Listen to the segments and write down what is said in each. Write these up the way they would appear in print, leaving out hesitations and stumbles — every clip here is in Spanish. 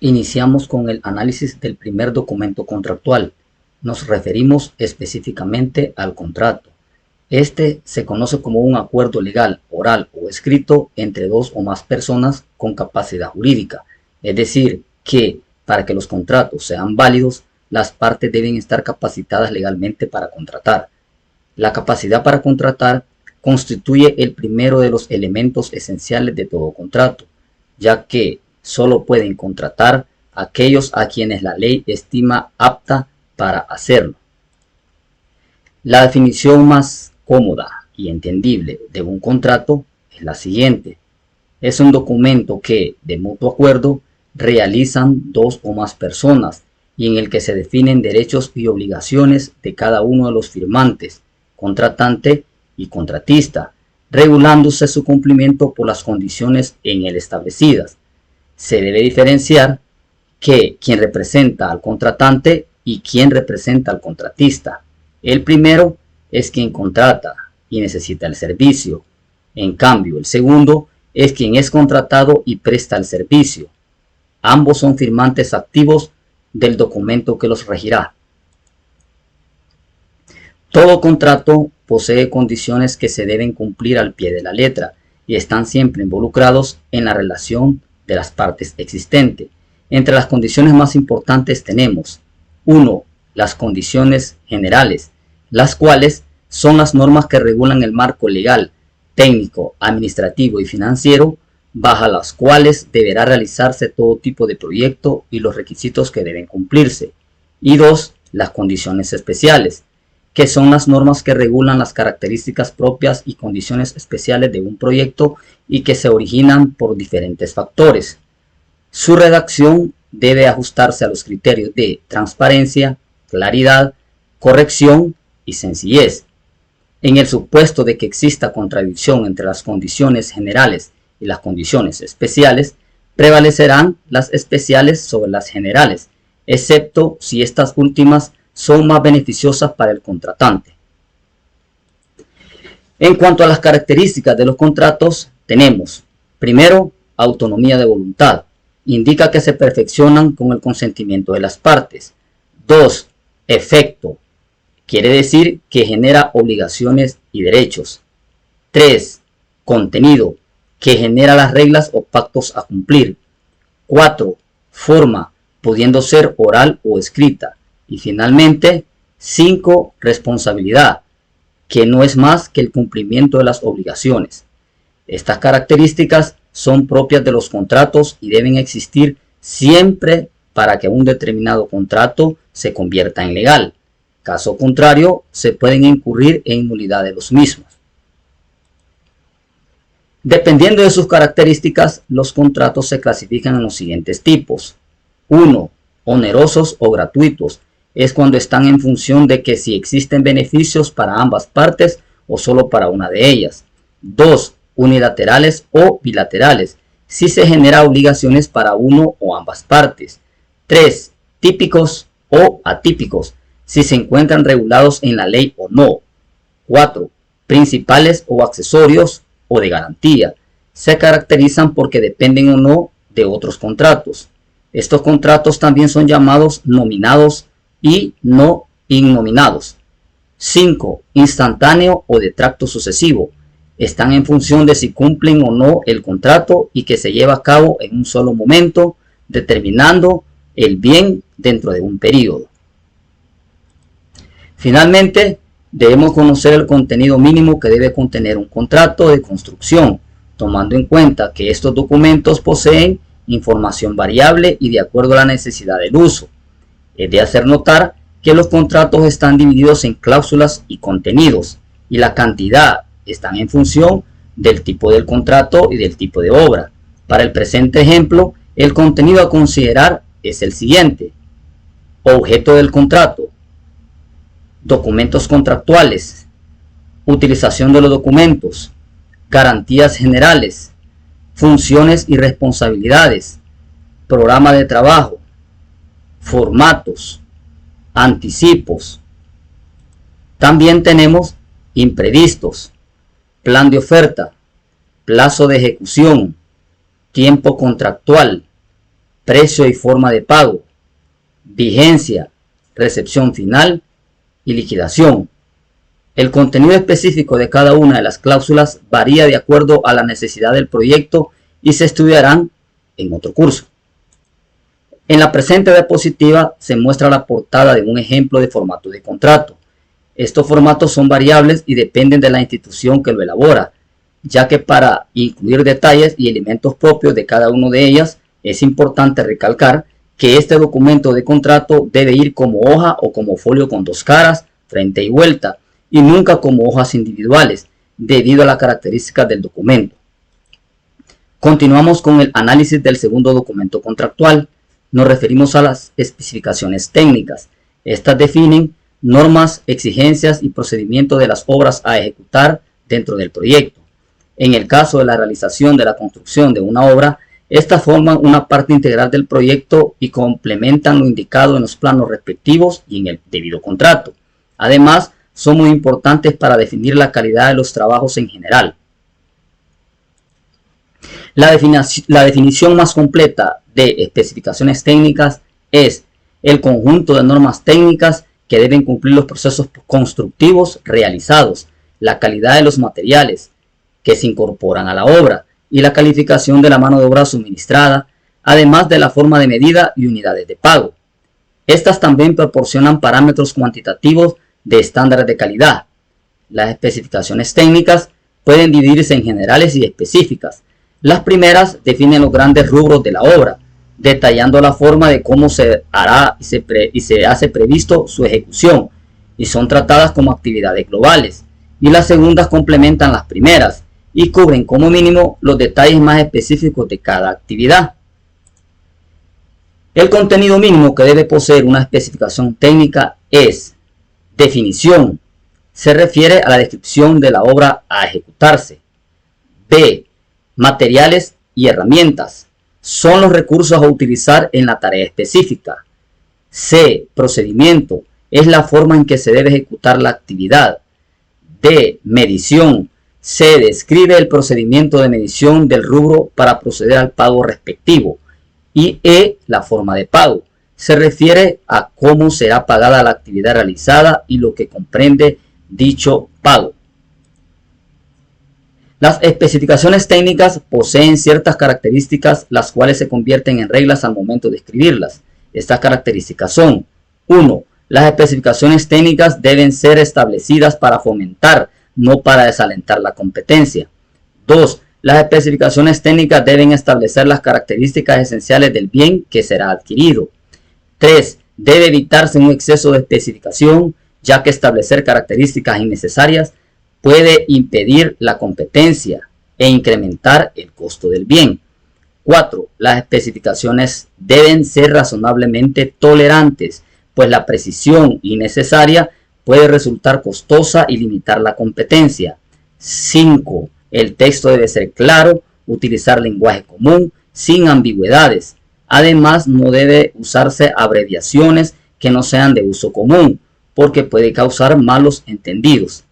Iniciamos con el análisis del primer documento contractual. Nos referimos específicamente al contrato. Este se conoce como un acuerdo legal, oral o escrito entre dos o más personas con capacidad jurídica. Es decir, que para que los contratos sean válidos, las partes deben estar capacitadas legalmente para contratar. La capacidad para contratar constituye el primero de los elementos esenciales de todo contrato, ya que solo pueden contratar aquellos a quienes la ley estima apta para hacerlo. La definición más cómoda y entendible de un contrato es la siguiente. Es un documento que, de mutuo acuerdo, realizan dos o más personas y en el que se definen derechos y obligaciones de cada uno de los firmantes, contratante y contratista, regulándose su cumplimiento por las condiciones en él establecidas. Se debe diferenciar que quien representa al contratante y quien representa al contratista. El primero es quien contrata y necesita el servicio. En cambio, el segundo es quien es contratado y presta el servicio. Ambos son firmantes activos del documento que los regirá. Todo contrato posee condiciones que se deben cumplir al pie de la letra y están siempre involucrados en la relación de las partes existente. Entre las condiciones más importantes tenemos 1. Las condiciones generales, las cuales son las normas que regulan el marco legal, técnico, administrativo y financiero, bajo las cuales deberá realizarse todo tipo de proyecto y los requisitos que deben cumplirse. Y 2. Las condiciones especiales, que son las normas que regulan las características propias y condiciones especiales de un proyecto y que se originan por diferentes factores. Su redacción debe ajustarse a los criterios de transparencia, claridad, corrección y sencillez. En el supuesto de que exista contradicción entre las condiciones generales y las condiciones especiales, prevalecerán las especiales sobre las generales, excepto si estas últimas son más beneficiosas para el contratante. En cuanto a las características de los contratos, tenemos, primero, autonomía de voluntad. Indica que se perfeccionan con el consentimiento de las partes. 2. Efecto. Quiere decir que genera obligaciones y derechos. 3. Contenido, que genera las reglas o pactos a cumplir. 4. Forma, pudiendo ser oral o escrita. Y finalmente, 5. Responsabilidad, que no es más que el cumplimiento de las obligaciones. Estas características son propias de los contratos y deben existir siempre para que un determinado contrato se convierta en legal. Caso contrario, se pueden incurrir en nulidad de los mismos. Dependiendo de sus características, los contratos se clasifican en los siguientes tipos. 1. Onerosos o gratuitos. Es cuando están en función de que si existen beneficios para ambas partes o solo para una de ellas. 2. Unilaterales o bilaterales, si se genera obligaciones para uno o ambas partes. 3. Típicos o atípicos, si se encuentran regulados en la ley o no. 4. Principales o accesorios o de garantía, se caracterizan porque dependen o no de otros contratos. Estos contratos también son llamados nominados y no innominados. 5. Instantáneo o de tracto sucesivo. Están en función de si cumplen o no el contrato y que se lleva a cabo en un solo momento, determinando el bien dentro de un periodo. Finalmente, debemos conocer el contenido mínimo que debe contener un contrato de construcción, tomando en cuenta que estos documentos poseen información variable y de acuerdo a la necesidad del uso. Es de hacer notar que los contratos están divididos en cláusulas y contenidos, y la cantidad están en función del tipo del contrato y del tipo de obra. Para el presente ejemplo, el contenido a considerar es el siguiente. Objeto del contrato. Documentos contractuales. Utilización de los documentos. Garantías generales. Funciones y responsabilidades. Programa de trabajo. Formatos. Anticipos. También tenemos imprevistos. Plan de oferta, plazo de ejecución, tiempo contractual, precio y forma de pago, vigencia, recepción final y liquidación. El contenido específico de cada una de las cláusulas varía de acuerdo a la necesidad del proyecto y se estudiarán en otro curso. En la presente diapositiva se muestra la portada de un ejemplo de formato de contrato. Estos formatos son variables y dependen de la institución que lo elabora, ya que para incluir detalles y elementos propios de cada una de ellas, es importante recalcar que este documento de contrato debe ir como hoja o como folio con dos caras, frente y vuelta, y nunca como hojas individuales, debido a las características del documento. Continuamos con el análisis del segundo documento contractual. Nos referimos a las especificaciones técnicas. Estas definen normas, exigencias y procedimientos de las obras a ejecutar dentro del proyecto. En el caso de la realización de la construcción de una obra, estas forman una parte integral del proyecto y complementan lo indicado en los planos respectivos y en el debido contrato. Además, son muy importantes para definir la calidad de los trabajos en general. La definición más completa de especificaciones técnicas es el conjunto de normas técnicas que deben cumplir los procesos constructivos realizados, la calidad de los materiales que se incorporan a la obra y la calificación de la mano de obra suministrada, además de la forma de medida y unidades de pago. Estas también proporcionan parámetros cuantitativos de estándares de calidad. Las especificaciones técnicas pueden dividirse en generales y específicas. Las primeras definen los grandes rubros de la obra, detallando la forma de cómo se hará y se hace previsto su ejecución, y son tratadas como actividades globales. Y las segundas complementan las primeras y cubren como mínimo los detalles más específicos de cada actividad. El contenido mínimo que debe poseer una especificación técnica es definición. Se refiere a la descripción de la obra a ejecutarse. B. Materiales y herramientas. Son los recursos a utilizar en la tarea específica. C. Procedimiento. Es la forma en que se debe ejecutar la actividad. D. Medición. Se describe el procedimiento de medición del rubro para proceder al pago respectivo. Y E. La forma de pago. Se refiere a cómo será pagada la actividad realizada y lo que comprende dicho pago. Las especificaciones técnicas poseen ciertas características las cuales se convierten en reglas al momento de escribirlas. Estas características son: 1. Las especificaciones técnicas deben ser establecidas para fomentar, no para desalentar la competencia. 2. Las especificaciones técnicas deben establecer las características esenciales del bien que será adquirido. 3. Debe evitarse un exceso de especificación, ya que establecer características innecesarias puede impedir la competencia e incrementar el costo del bien. 4. Las especificaciones deben ser razonablemente tolerantes, pues la precisión innecesaria puede resultar costosa y limitar la competencia. 5. El texto debe ser claro, utilizar lenguaje común, sin ambigüedades. Además, no debe usarse abreviaciones que no sean de uso común, porque puede causar malos entendidos.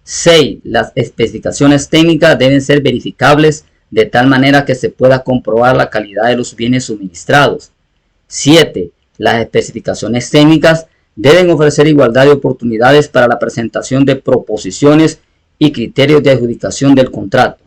6. Las especificaciones técnicas deben ser verificables de tal manera que se pueda comprobar la calidad de los bienes suministrados. 7. Las especificaciones técnicas deben ofrecer igualdad de oportunidades para la presentación de proposiciones y criterios de adjudicación del contrato.